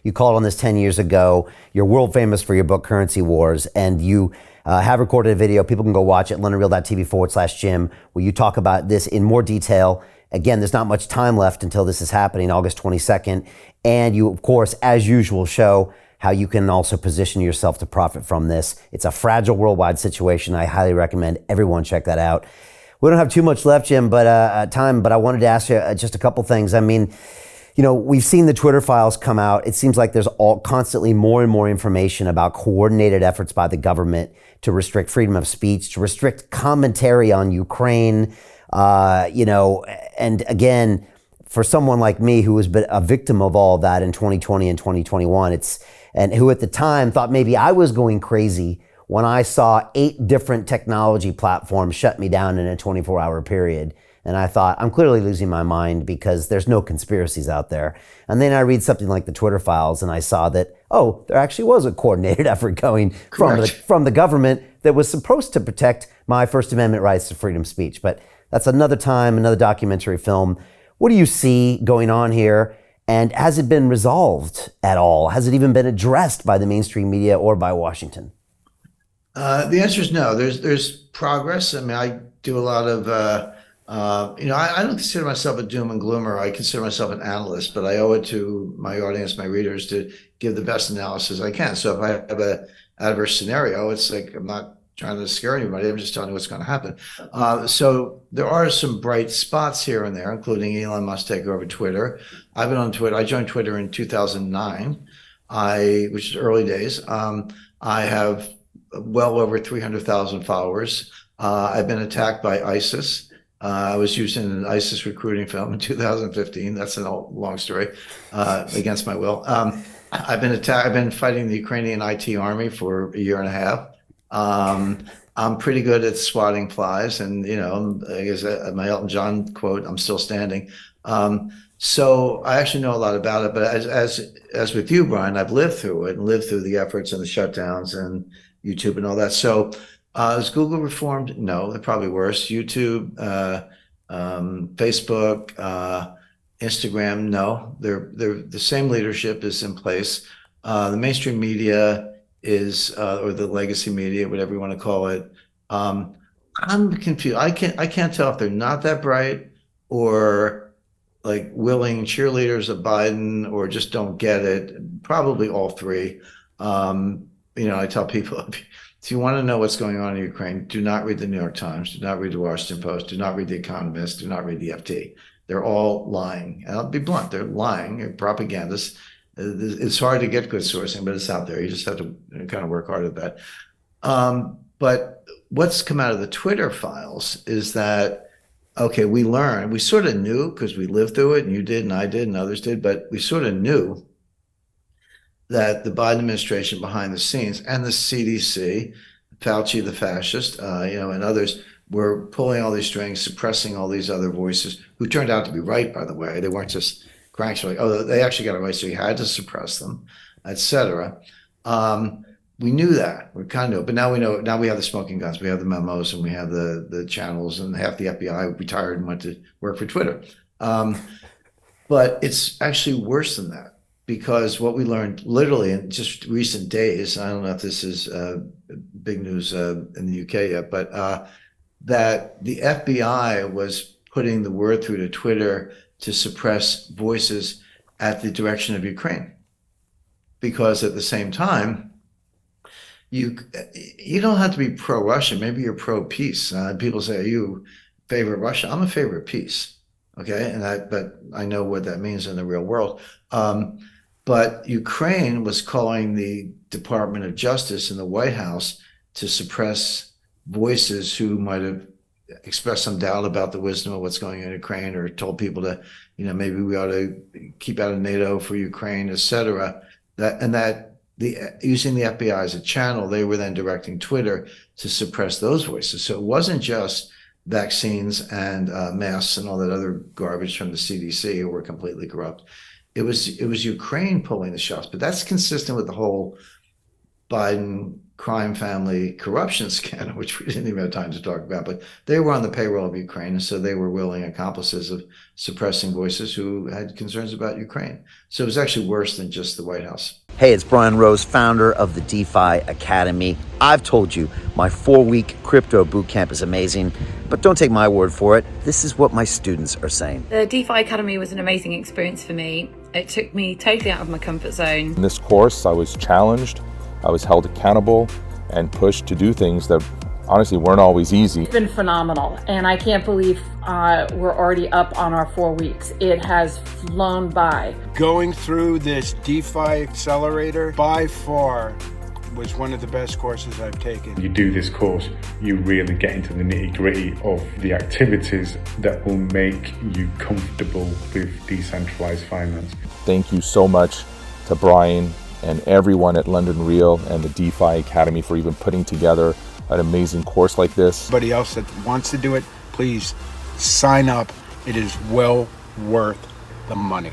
You called on this 10 years ago. You're world famous for your book, Currency Wars, and you have recorded a video. People can go watch it, londonreal.tv/Jim, where you talk about this in more detail. Again, there's not much time left until this is happening, August 22nd. And you, of course, as usual, show how you can also position yourself to profit from this. It's a fragile worldwide situation. I highly recommend everyone check that out. We don't have too much left, Jim, but I wanted to ask you just a couple things. I mean, you know, we've seen the Twitter files come out. It seems like there's constantly more and more information about coordinated efforts by the government to restrict freedom of speech, to restrict commentary on Ukraine, and again, for someone like me who was a victim of all of that in 2020 and 2021, and who at the time thought maybe I was going crazy when I saw 8 different technology platforms shut me down in a 24-hour period. And I thought, I'm clearly losing my mind because there's no conspiracies out there. And then I read something like the Twitter files and I saw that, oh, there actually was a coordinated effort going from the government that was supposed to protect my First Amendment rights to freedom of speech. But that's another time, another documentary film. What do you see going on here? And has it been resolved at all? Has it even been addressed by the mainstream media or by Washington? The answer is no. There's progress. I mean, I do a lot of, I don't consider myself a doom and gloomer. I consider myself an analyst, but I owe it to my audience, my readers, to give the best analysis I can. So if I have a adverse scenario, it's like I'm not trying to scare anybody. I'm just telling you what's going to happen. So there are some bright spots here and there, including Elon Musk taking over Twitter. I've been on Twitter. I joined Twitter in 2009, which is early days. I have well over 300,000 followers. I've been attacked by ISIS. I was used in an ISIS recruiting film in 2015. That's a long story, against my will. I've been fighting the Ukrainian IT army for a year and a half. I'm pretty good at swatting flies, and I guess my Elton John quote, "I'm still standing." So I actually know a lot about it. But as with you, Brian, I've lived through it and lived through the efforts and the shutdowns and YouTube and all that. So is Google reformed? No, they're probably worse. YouTube, Facebook, Instagram, no, they're the same leadership is in place. The mainstream media is, or the legacy media, whatever you want to call it. I'm confused. I can't tell if they're not that bright or like willing cheerleaders of Biden or just don't get it. Probably all three. I tell people, if you want to know what's going on in Ukraine, do not read the New York Times, do not read the Washington Post, do not read the Economist, do not read the FT. They're all lying. And I'll be blunt, they're lying, they're propagandists. It's hard to get good sourcing, but it's out there. You just have to kind of work hard at that. But what's come out of the Twitter files is that, okay, we sort of knew because we lived through it, and you did, and I did, and others did, but we sort of knew that the Biden administration behind the scenes and the CDC, Fauci, the fascist, and others were pulling all these strings, suppressing all these other voices who turned out to be right, by the way. They weren't just cranks, like, oh, they actually got it right, so you had to suppress them, etc. We knew that. We kind of, but now we know. Now we have the smoking guns. We have the memos, and we have the channels, and half the FBI retired and went to work for Twitter. But it's actually worse than that. Because what we learned literally in just recent days, I don't know if this is big news in the UK yet, but that the FBI was putting the word through to Twitter to suppress voices at the direction of Ukraine. Because at the same time, you don't have to be pro-Russian. Maybe you're pro-peace. People say, are you favor Russia? I'm a favor of peace. Okay, but I know what that means in the real world. But Ukraine was calling the Department of Justice and the White House to suppress voices who might have expressed some doubt about the wisdom of what's going on in Ukraine, or told people to, maybe we ought to keep out of NATO for Ukraine, et cetera. Using the FBI as a channel, they were then directing Twitter to suppress those voices. So it wasn't just vaccines and masks and all that other garbage from the CDC who were completely corrupt. It was Ukraine pulling the shots, but that's consistent with the whole Biden crime family corruption scandal, which we didn't even have time to talk about, but they were on the payroll of Ukraine. And so they were willing accomplices of suppressing voices who had concerns about Ukraine. So it was actually worse than just the White House. Hey, it's Brian Rose, founder of the DeFi Academy. I've told you my 4-week crypto bootcamp is amazing, but don't take my word for it. This is what my students are saying. The DeFi Academy was an amazing experience for me. It took me totally out of my comfort zone. In this course, I was challenged, I was held accountable, and pushed to do things that honestly weren't always easy. It's been phenomenal, and I can't believe we're already up on our 4 weeks. It has flown by. Going through this DeFi accelerator by far was one of the best courses I've taken. You do this course, you really get into the nitty-gritty of the activities that will make you comfortable with decentralized finance. Thank you so much to Brian and everyone at London Real and the DeFi Academy for even putting together an amazing course like this. Anybody else that wants to do it, please sign up. It is well worth the money.